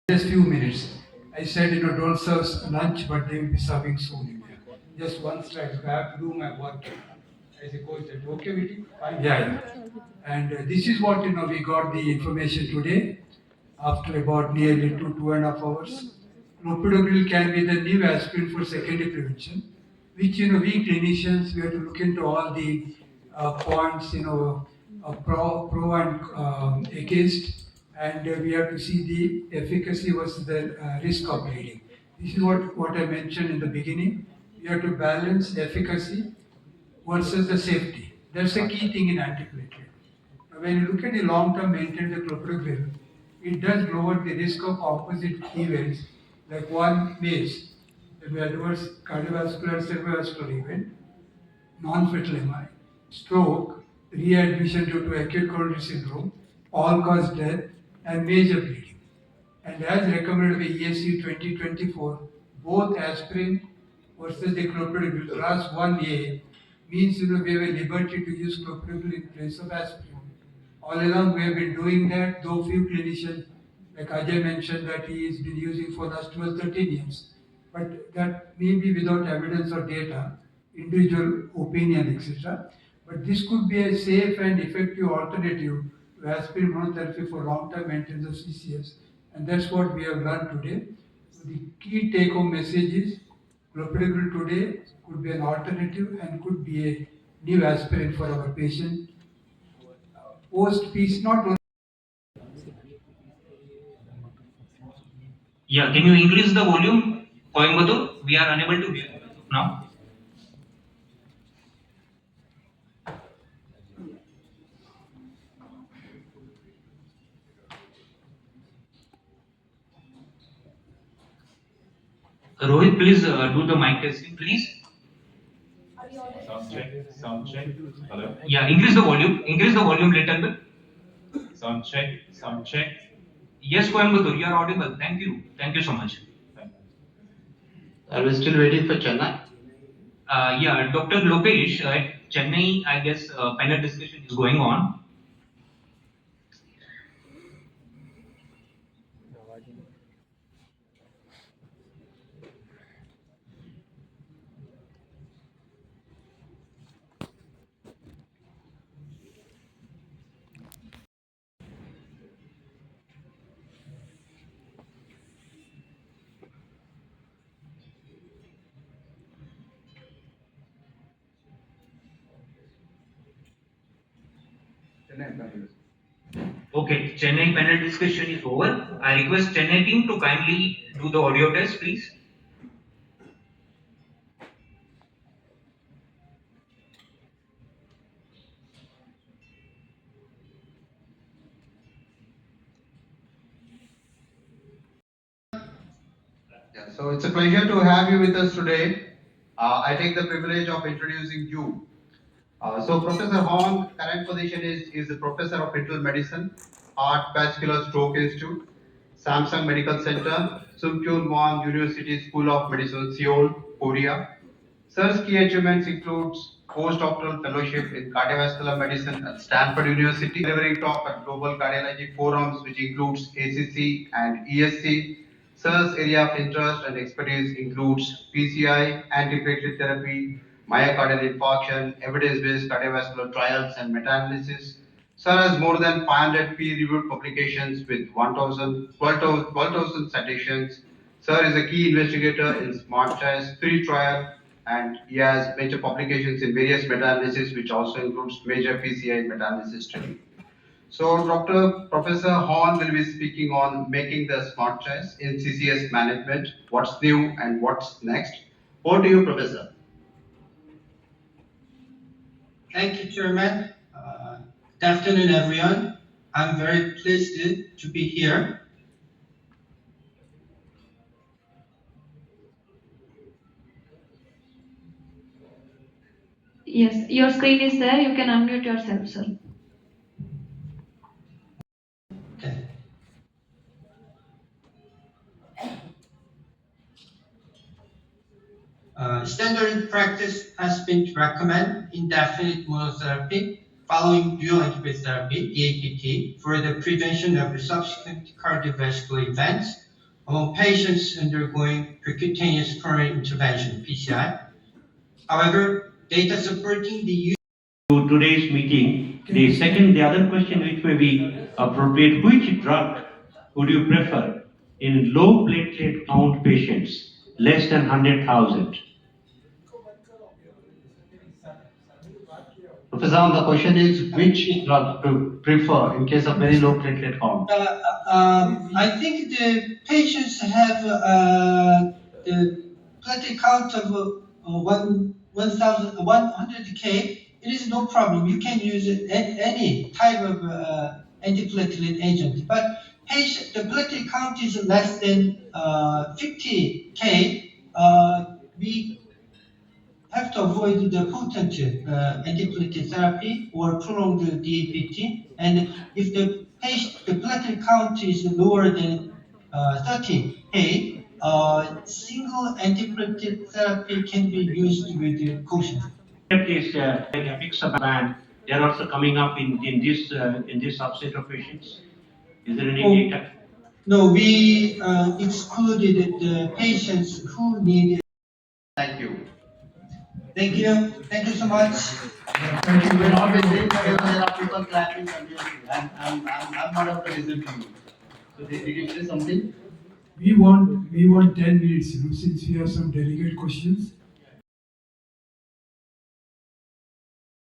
Just few minutes. I said, don't serve lunch, but they will be serving soon in here. Just one slide. So I have to do my work. As a coach said, okay with you? Fine. Yeah. And this is what, we got the information today after about nearly 2.5 hours. Clopidogrel can be the new aspirin for secondary prevention, which, we clinicians, we have to look into all the points, pro and against, and we have to see the efficacy versus the risk of bleeding. This is what I mentioned in the beginning. We have to balance efficacy versus the safety. That's the key thing in antiplatelet. When you look at the long-term maintenance of clopidogrel, it does lower the risk of opposite events like one MACE, the adverse cardiovascular cerebrovascular event, non-fatal MI, stroke, readmission due to acute coronary syndrome, all-cause death, and major bleeding. And as recommended by ESC 2024, both aspirin versus the clopidogrel class 1A means we have a liberty to use clopidogrel in place of aspirin. All along we have been doing that, though few clinicians, like Ajay mentioned, that he has been using for last 12, 13 years. But that may be without evidence or data, individual opinion, etc. But this could be a safe and effective alternative to aspirin monotherapy for long-term maintenance of CCS. And that's what we have learned today. So the key take-home message is clopidogrel today could be an alternative and could be a new aspirin for our patient. Post peace, not only. Yeah, can you increase the volume, Coimbatore? We are unable to hear now. Rohit, please do the mic testing, please. Sound check. Sound check. Hello. Yeah, increase the volume. Increase the volume little bit. Sound check. Sound check. Yes, Coimbatore, you are audible. Thank you. Thank you so much. Are we still waiting for Chennai? Yeah, Dr. Lokesh at Chennai, I guess panel discussion is going on. Okay, Chennai panel discussion is over. I request Chennai team to kindly do the audio test, please. Yeah, so it's a pleasure to have you with us today. I take the privilege of introducing you. So Professor Horn, current position is the Professor of Internal Medicine, Heart Vascular Stroke Institute, Samsung Medical Center, Sungkyun Won University School of Medicine, Seoul, Korea. Sir's key achievements includes postdoctoral fellowship in cardiovascular medicine at Stanford University, delivering talk at global cardiology forums, which includes ACC and ESC. Sir's area of interest and expertise includes PCI, antiplatelet therapy, myocardial infarction, evidence-based cardiovascular trials, and meta-analysis. Sir has more than 500 peer-reviewed publications with 12,000 citations. Sir is a key investigator in Smart Choice 3 trial, and he has major publications in various meta-analysis, which also includes major PCI meta-analysis study. So Professor Horn will be speaking on making the smart choice in CCS management, what's new and what's next. Over to you, Professor. Thank you, Chairman. Good afternoon, everyone. I'm very pleased to be here. Yes, your screen is there. You can unmute yourself, sir. Okay. Standard practice has been to recommend indefinite monotherapy following dual antibody therapy, DAPT, for the prevention of the subsequent cardiovascular events among patients undergoing percutaneous coronary intervention (PCI). However, data supporting the use to today's meeting. The other question which may be appropriate, which drug would you prefer in low platelet count patients, less than 100,000? Professor, the question is which drug to prefer in case of very low platelet count? I think the patients have the platelet count of 1,100K. It is no problem. You can use any type of antiplatelet agent. But the platelet count is less than 50K. We have to avoid the potent antiplatelet therapy or prolonged DAPT. And if the platelet count is lower than 30K, single antiplatelet therapy can be used with caution. At least apixaban, they are also coming up in this subset of patients. Is there any data? No, we excluded the patients who need. Thank you. Thank you. Thank you so much. Thank you You very will not be much. saying that there are people clapping continuously. I'm not able to listen to you. So did you say something? We want 10 minutes, since we have some delicate questions.